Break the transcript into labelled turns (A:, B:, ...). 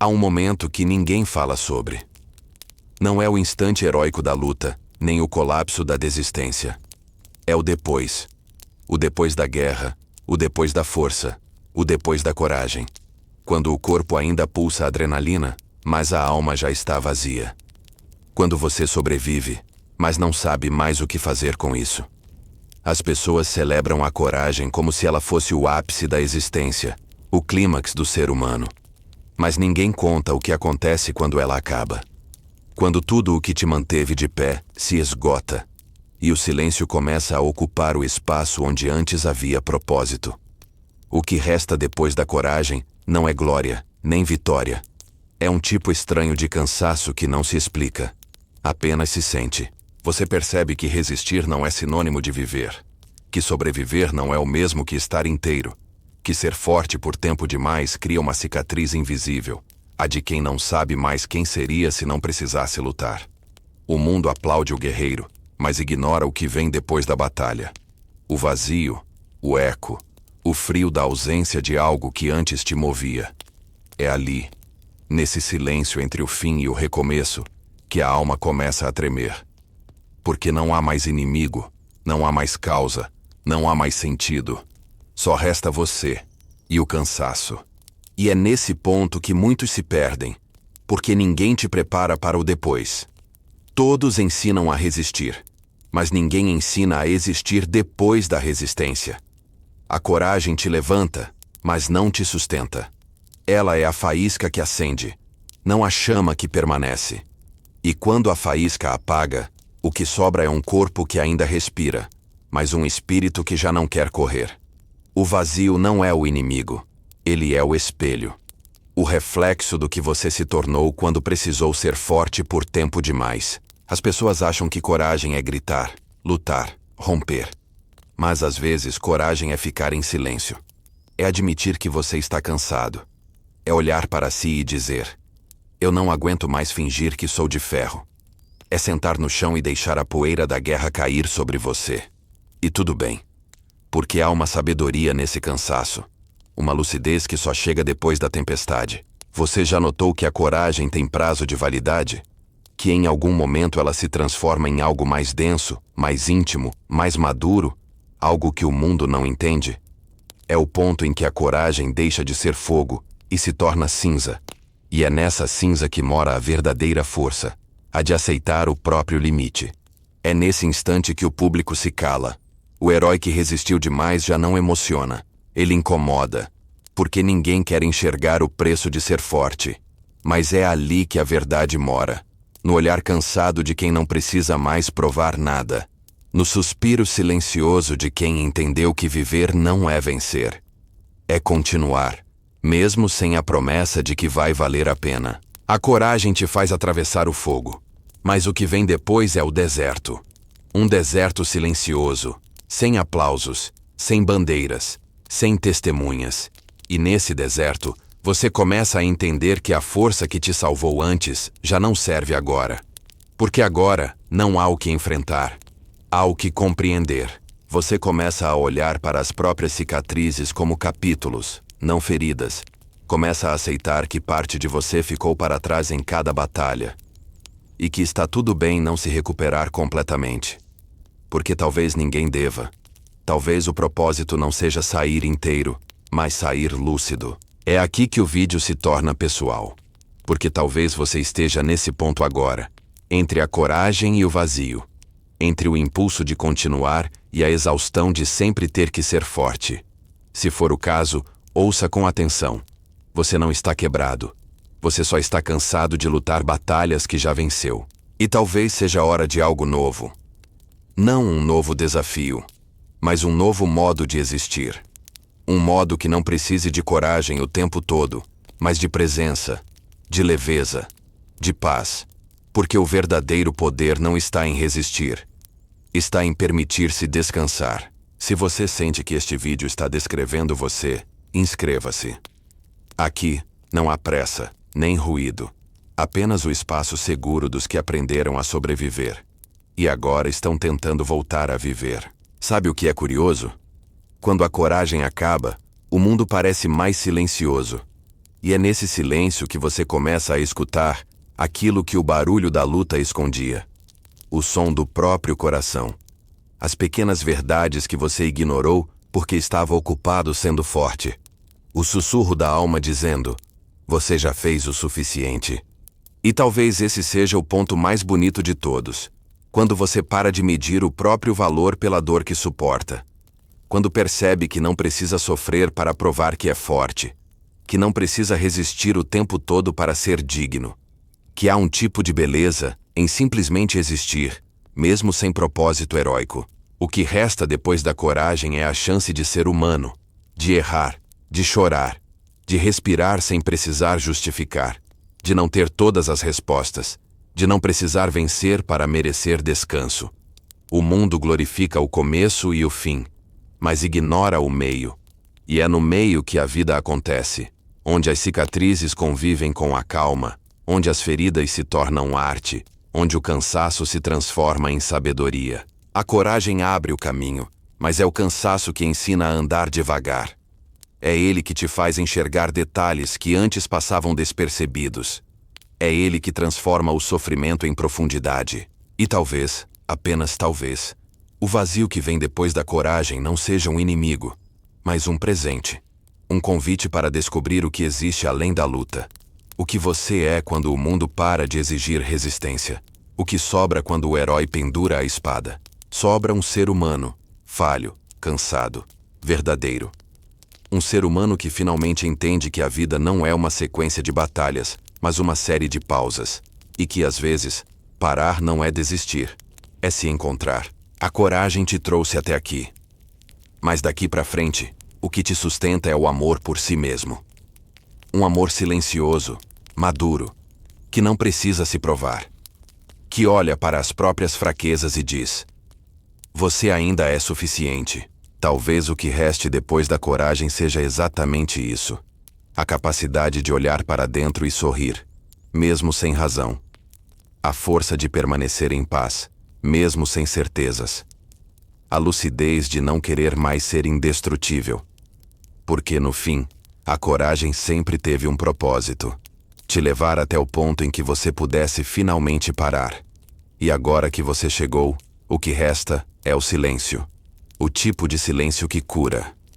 A: Há um momento que ninguém fala sobre. Não é o instante heróico da luta, nem o colapso da desistência. É o depois. O depois da guerra, o depois da força, o depois da coragem. Quando o corpo ainda pulsa adrenalina, mas a alma já está vazia. Quando você sobrevive, mas não sabe mais o que fazer com isso. As pessoas celebram a coragem como se ela fosse o ápice da existência, o clímax do ser humano. Mas ninguém conta o que acontece quando ela acaba. Quando tudo o que te manteve de pé se esgota, e o silêncio começa a ocupar o espaço onde antes havia propósito. O que resta depois da coragem não é glória, nem vitória. É um tipo estranho de cansaço que não se explica. Apenas se sente. Você percebe que resistir não é sinônimo de viver. Que sobreviver não é o mesmo que estar inteiro. Que ser forte por tempo demais cria uma cicatriz invisível, a de quem não sabe mais quem seria se não precisasse lutar. O mundo aplaude o guerreiro, mas ignora o que vem depois da batalha. O vazio, o eco, o frio da ausência de algo que antes te movia. É ali, nesse silêncio entre o fim e o recomeço, que a alma começa a tremer. Porque não há mais inimigo, não há mais causa, não há mais sentido. Só resta você e o cansaço. E é nesse ponto que muitos se perdem, porque ninguém te prepara para o depois. Todos ensinam a resistir, mas ninguém ensina a existir depois da resistência. A coragem te levanta, mas não te sustenta. Ela é a faísca que acende, não a chama que permanece. E quando a faísca apaga, o que sobra é um corpo que ainda respira, mas um espírito que já não quer correr. O vazio não é o inimigo, ele é o espelho. O reflexo do que você se tornou quando precisou ser forte por tempo demais. As pessoas acham que coragem é gritar, lutar, romper. Mas às vezes coragem é ficar em silêncio. É admitir que você está cansado. É olhar para si e dizer: eu não aguento mais fingir que sou de ferro. É sentar no chão e deixar a poeira da guerra cair sobre você. E tudo bem. Porque há uma sabedoria nesse cansaço. Uma lucidez que só chega depois da tempestade. Você já notou que a coragem tem prazo de validade? Que em algum momento ela se transforma em algo mais denso, mais íntimo, mais maduro? Algo que o mundo não entende? É o ponto em que a coragem deixa de ser fogo e se torna cinza. E é nessa cinza que mora a verdadeira força, a de aceitar o próprio limite. É nesse instante que o público se cala. O herói que resistiu demais já não emociona. Ele incomoda. Porque ninguém quer enxergar o preço de ser forte. Mas é ali que a verdade mora. No olhar cansado de quem não precisa mais provar nada. No suspiro silencioso de quem entendeu que viver não é vencer. É continuar, mesmo sem a promessa de que vai valer a pena. A coragem te faz atravessar o fogo. Mas o que vem depois é o deserto. Um deserto silencioso. Sem aplausos, sem bandeiras, sem testemunhas. E nesse deserto, você começa a entender que a força que te salvou antes já não serve agora. Porque agora não há o que enfrentar. Há o que compreender. Você começa a olhar para as próprias cicatrizes como capítulos, não feridas. Começa a aceitar que parte de você ficou para trás em cada batalha. E que está tudo bem não se recuperar completamente. Porque talvez ninguém deva. Talvez o propósito não seja sair inteiro, mas sair lúcido. É aqui que o vídeo se torna pessoal. Porque talvez você esteja nesse ponto agora, entre a coragem e o vazio. Entre o impulso de continuar e a exaustão de sempre ter que ser forte. Se for o caso, ouça com atenção. Você não está quebrado. Você só está cansado de lutar batalhas que já venceu. E talvez seja hora de algo novo. Não um novo desafio, mas um novo modo de existir. Um modo que não precise de coragem o tempo todo, mas de presença, de leveza, de paz. Porque o verdadeiro poder não está em resistir. Está em permitir-se descansar. Se você sente que este vídeo está descrevendo você, inscreva-se. Aqui, não há pressa, nem ruído. Apenas o espaço seguro dos que aprenderam a sobreviver. E agora estão tentando voltar a viver. Sabe o que é curioso? Quando a coragem acaba, o mundo parece mais silencioso. E é nesse silêncio que você começa a escutar aquilo que o barulho da luta escondia. O som do próprio coração. As pequenas verdades que você ignorou porque estava ocupado sendo forte. O sussurro da alma dizendo: você já fez o suficiente. E talvez esse seja o ponto mais bonito de todos. Quando você para de medir o próprio valor pela dor que suporta. Quando percebe que não precisa sofrer para provar que é forte. Que não precisa resistir o tempo todo para ser digno. Que há um tipo de beleza em simplesmente existir, mesmo sem propósito heróico. O que resta depois da coragem é a chance de ser humano, de errar, de chorar, de respirar sem precisar justificar, de não ter todas as respostas, de não precisar vencer para merecer descanso. O mundo glorifica o começo e o fim, mas ignora o meio. E é no meio que a vida acontece, onde as cicatrizes convivem com a calma, onde as feridas se tornam arte, onde o cansaço se transforma em sabedoria. A coragem abre o caminho, mas é o cansaço que ensina a andar devagar. É ele que te faz enxergar detalhes que antes passavam despercebidos. É ele que transforma o sofrimento em profundidade. E talvez, apenas talvez, o vazio que vem depois da coragem não seja um inimigo, mas um presente. Um convite para descobrir o que existe além da luta. O que você é quando o mundo para de exigir resistência. O que sobra quando o herói pendura a espada. Sobra um ser humano, falho, cansado, verdadeiro. Um ser humano que finalmente entende que a vida não é uma sequência de batalhas, mas uma série de pausas. E que, às vezes, parar não é desistir, é se encontrar. A coragem te trouxe até aqui. Mas daqui pra frente, o que te sustenta é o amor por si mesmo. Um amor silencioso, maduro, que não precisa se provar. Que olha para as próprias fraquezas e diz: você ainda é suficiente. Talvez o que reste depois da coragem seja exatamente isso. A capacidade de olhar para dentro e sorrir, mesmo sem razão. A força de permanecer em paz, mesmo sem certezas. A lucidez de não querer mais ser indestrutível. Porque, no fim, a coragem sempre teve um propósito: te levar até o ponto em que você pudesse finalmente parar. E agora que você chegou, o que resta é o silêncio. O tipo de silêncio que cura.